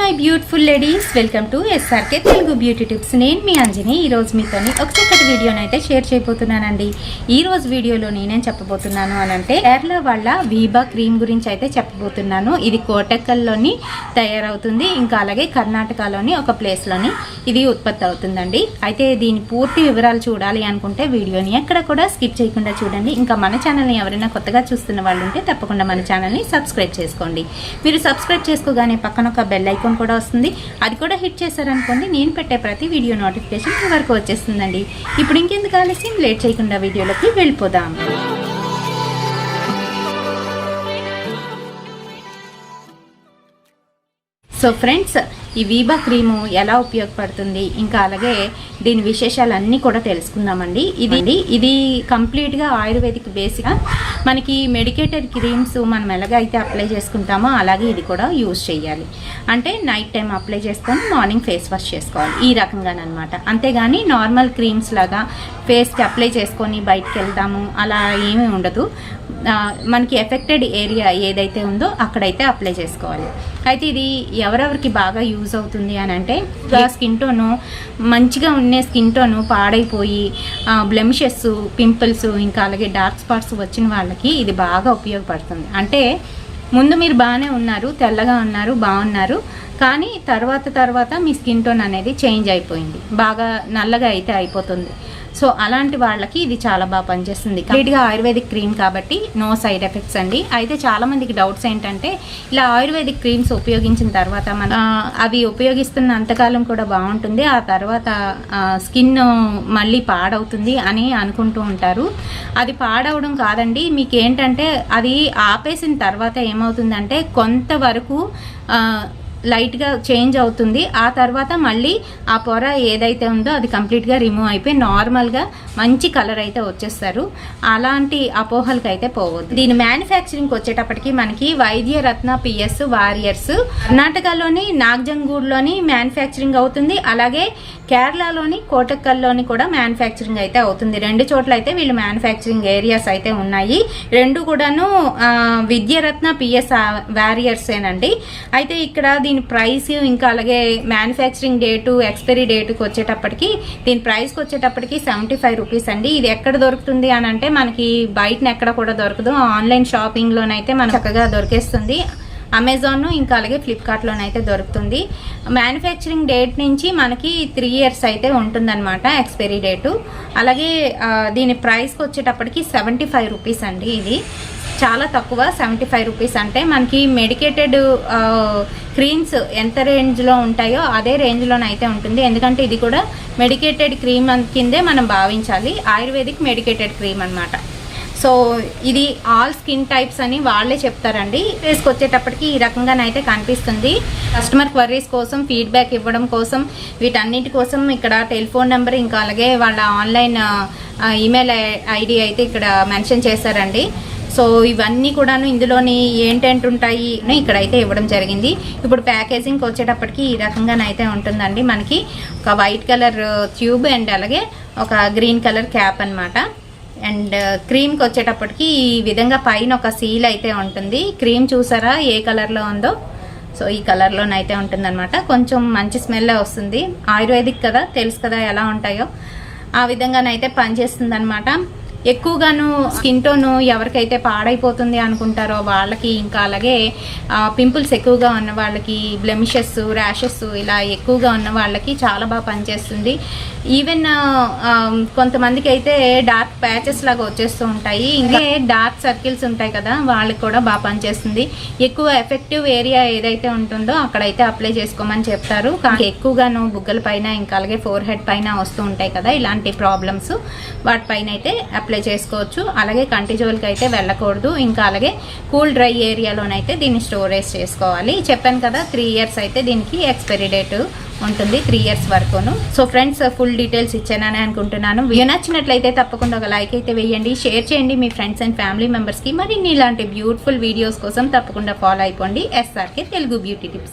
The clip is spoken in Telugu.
My beautiful ladies, welcome to SRK Telugu beauty tips. నేను మీ అంజని. ఈరోజు మీతోని ఒక చక్కటి వీడియోని అయితే షేర్ చేయబోతున్నానండి. ఈరోజు వీడియోలో నేనేం చెప్పబోతున్నాను అని అంటే కేరళ వాళ్ళ వీబా క్రీమ్ గురించి అయితే చెప్పబోతున్నాను. ఇది కోటక్కల్లోని తయారవుతుంది, ఇంకా అలాగే కర్ణాటకలోని ఒక ప్లేస్లోని ఇది ఉత్పత్తి అవుతుందండి. అయితే దీని పూర్తి వివరాలు చూడాలి అనుకుంటే వీడియోని ఎక్కడ కూడా స్కిప్ చేయకుండా చూడండి. ఇంకా మన ఛానల్ని ఎవరైనా కొత్తగా చూస్తున్న వాళ్ళు ఉంటే తప్పకుండా మన ఛానల్ని సబ్స్క్రైబ్ చేసుకోండి. మీరు సబ్స్క్రైబ్ చేసుకోగానే పక్కన ఒక బెల్ ఐకాన్ కూడా వస్తుంది, అది కూడా హిట్ చేశారనుకోండి నేను పెట్టే ప్రతి వీడియో నోటిఫికేషన్ మీ వరకు వచ్చేస్తుందండి. ఇప్పుడు ఇంకెందుకు ఆలస్యం, లేట్ చేయకుండా వీడియోలోకి వెళ్ళిపోదాం. సో ఫ్రెండ్స్, ఈ వీబా క్రీము ఎలా ఉపయోగపడుతుంది, ఇంకా అలాగే దీని విశేషాలన్నీ కూడా తెలుసుకుందామండి. ఇది కంప్లీట్గా ఆయుర్వేదిక్ బేస్గా మనకి మెడికేటెడ్ క్రీమ్స్ మనం ఎలాగైతే అప్లై చేసుకుంటామో అలాగే ఇది కూడా యూజ్ చేయాలి. అంటే నైట్ టైం అప్లై చేసుకొని మార్నింగ్ ఫేస్ వాష్ చేసుకోవాలి, ఈ రకంగానమాట. అంతేగాని నార్మల్ క్రీమ్స్ లాగా ఫేస్కి అప్లై చేసుకొని బయటకు వెళ్తాము అలా ఏమీ ఉండదు. మనకి ఎఫెక్టెడ్ ఏరియా ఏదైతే ఉందో అక్కడైతే అప్లై చేసుకోవాలి. అయితే ఇది ఎవరెవరికి బాగా యూజ్ అవుతుంది అని అంటే స్కిన్ టోను మంచిగా ఉన్న స్కిన్ టోను పాడైపోయి బ్లెమిషెస్, పింపుల్స్, ఇంకా అలాగే డార్క్ స్పాట్స్ వచ్చిన వాళ్ళకి ఇది బాగా ఉపయోగపడుతుంది. అంటే ముందు మీరు బాగానే ఉన్నారు, తెల్లగా ఉన్నారు, బాగున్నారు, కానీ తర్వాత మీ స్కిన్ టోన్ అనేది చేంజ్ అయిపోయింది, బాగా నల్లగా అయితే అయిపోతుంది. సో అలాంటి వాళ్ళకి ఇది చాలా బాగా పనిచేస్తుంది. కంప్లీట్గా ఆయుర్వేదిక్ క్రీమ్ కాబట్టి నో సైడ్ ఎఫెక్ట్స్ అండి. అయితే చాలా మందికి డౌట్స్ ఏంటంటే ఇలా ఆయుర్వేదిక్ క్రీమ్స్ ఉపయోగించిన తర్వాత అవి ఉపయోగిస్తున్న అంతకాలం కూడా బాగుంటుంది, ఆ తర్వాత స్కిన్ మళ్ళీ పాడవుతుంది అని అనుకుంటూ ఉంటారు. అది పాడవడం కాదండి. మీకు ఏంటంటే అది ఆపేసిన తర్వాత ఏమవుతుందంటే కొంతవరకు లైట్గా చేంజ్ అవుతుంది, ఆ తర్వాత మళ్ళీ ఆ పొర ఏదైతే ఉందో అది కంప్లీట్గా రిమూవ్ అయిపోయి నార్మల్గా మంచి కలర్ అయితే వచ్చేస్తారు. అలాంటి అపోహలకి అయితే పోవద్దు. దీని మ్యానుఫ్యాక్చరింగ్కి వచ్చేటప్పటికి మనకి వైద్యరత్న పిఎస్ వారియర్స్ కర్ణాటకలోని నాగ్జంగూడ్లోని మ్యానుఫ్యాక్చరింగ్ అవుతుంది, అలాగే కేరళలోని కోటక్కల్లోని కూడా మ్యానుఫ్యాక్చరింగ్ అయితే అవుతుంది. రెండు చోట్ల అయితే వీళ్ళు మ్యానుఫ్యాక్చరింగ్ ఏరియాస్ అయితే ఉన్నాయి. రెండు కూడాను విద్యారత్న పిఎస్ వారియర్స్ ఏనండి. అయితే ఇక్కడ దీని ప్రైస్, ఇంకా అలాగే మ్యానుఫ్యాక్చరింగ్ డేటు, ఎక్స్పైరీ డేటుకి వచ్చేటప్పటికి దీని ప్రైస్కి వచ్చేటప్పటికి 75 రూపీస్ అండి. ఇది ఎక్కడ దొరుకుతుంది అని అంటే మనకి బయటన ఎక్కడ కూడా దొరకదు, ఆన్లైన్ షాపింగ్లోనైతే మనకు చక్కగా దొరికేస్తుంది. అమెజాన్, ఇంకా అలాగే ఫ్లిప్కార్ట్లోనైతే దొరుకుతుంది. మ్యానుఫ్యాక్చరింగ్ డేట్ నుంచి మనకి 3 years అయితే ఉంటుందన్నమాట ఎక్స్పైరీ డేటు. అలాగే దీని ప్రైస్కి వచ్చేటప్పటికి 75 రూపీస్ అండి. ఇది చాలా తక్కువ, 75 రూపీస్. అంటే మనకి మెడికేటెడ్ క్రీమ్స్ ఎంత రేంజ్లో ఉంటాయో అదే రేంజ్లోనైతే ఉంటుంది. ఎందుకంటే ఇది కూడా మెడికేటెడ్ క్రీమ్ కిందే మనం భావించాలి, ఆయుర్వేదిక్ మెడికేటెడ్ క్రీమ్ అనమాట. సో ఇది ఆల్ స్కిన్ టైప్స్ అని వాళ్ళే చెప్తారండి. ఫేస్కి వచ్చేటప్పటికి ఈ రకంగానైతే కనిపిస్తుంది. కస్టమర్ క్వరీస్ కోసం, ఫీడ్బ్యాక్ ఇవ్వడం కోసం, వీటన్నిటి కోసం ఇక్కడ టెలిఫోన్ నెంబర్, ఇంకా అలాగే వాళ్ళ ఆన్లైన్ ఈమెయిల్ ఐడి అయితే ఇక్కడ మెన్షన్ చేశారండి. సో ఇవన్నీ కూడాను ఇందులోని ఏంటంటే ఉంటాయి ఇక్కడైతే ఇవ్వడం జరిగింది. ఇప్పుడు ప్యాకేజింగ్కి వచ్చేటప్పటికి ఈ రకంగానైతే ఉంటుందండి. మనకి ఒక వైట్ కలర్ ట్యూబ్ అండ్ అలాగే ఒక గ్రీన్ కలర్ క్యాప్ అనమాట. అండ్ క్రీమ్కి వచ్చేటప్పటికి ఈ విధంగా పైన ఒక సీల్ అయితే ఉంటుంది. క్రీమ్ చూసారా ఏ కలర్లో ఉందో, సో ఈ కలర్లోనైతే ఉంటుందన్నమాట. కొంచెం మంచి స్మెల్ వస్తుంది, ఆయుర్వేదిక్ కదా, తెలుసు కదా ఎలా ఉంటాయో, ఆ విధంగానైతే పనిచేస్తుంది అనమాట. ఎక్కువగాను స్కిన్ టోను ఎవరికైతే పాడైపోతుంది అనుకుంటారో వాళ్ళకి, ఇంకా అలాగే పింపుల్స్ ఎక్కువగా ఉన్న వాళ్ళకి, బ్లెమిషెస్, ర్యాషెస్ ఇలా ఎక్కువగా ఉన్న వాళ్ళకి చాలా బాగా పనిచేస్తుంది. ఈవెన్ కొంతమందికి అయితే డార్క్ ప్యాచెస్ లాగా వచ్చేస్తూ ఉంటాయి, ఇంకా డార్క్ సర్కిల్స్ ఉంటాయి కదా, వాళ్ళకి కూడా బాగా పనిచేస్తుంది. ఎక్కువ ఎఫెక్టివ్ ఏరియా ఏదైతే ఉంటుందో అక్కడైతే అప్లై చేసుకోమని చెప్తారు. కానీ ఎక్కువగాను బుగ్గల పైన, ఇంకా అలాగే ఫోర్ హెడ్ పైన వస్తూ ఉంటాయి కదా ఇలాంటి ప్రాబ్లమ్స్, వాటిపైన అయితే అప్లై చేసుకోవచ్చు. అలాగే కంటి జోలికి అయితే వెళ్ళకూడదు. ఇంకా అలాగే కూల్ డ్రై ఏరియాలోనైతే దీన్ని స్టోరేజ్ చేసుకోవాలి. చెప్పాను కదా 3 years అయితే దీనికి ఎక్స్పైరీ డేట్ ఉంటుంది, 3 years వరకును. సో ఫ్రెండ్స్, ఫుల్ డీటెయిల్స్ ఇచ్చానని అనుకుంటున్నాను. వీడియో నచ్చినట్లయితే తప్పకుండా ఒక లైక్ అయితే వేయండి, షేర్ చేయండి మీ ఫ్రెండ్స్ అండ్ ఫ్యామిలీ మెంబర్స్కి. మరిన్ని ఇలాంటి బ్యూటిఫుల్ వీడియోస్ కోసం తప్పకుండా ఫాలో అయిపోండి ఎస్ఆర్కే తెలుగు బ్యూటీ టిప్స్.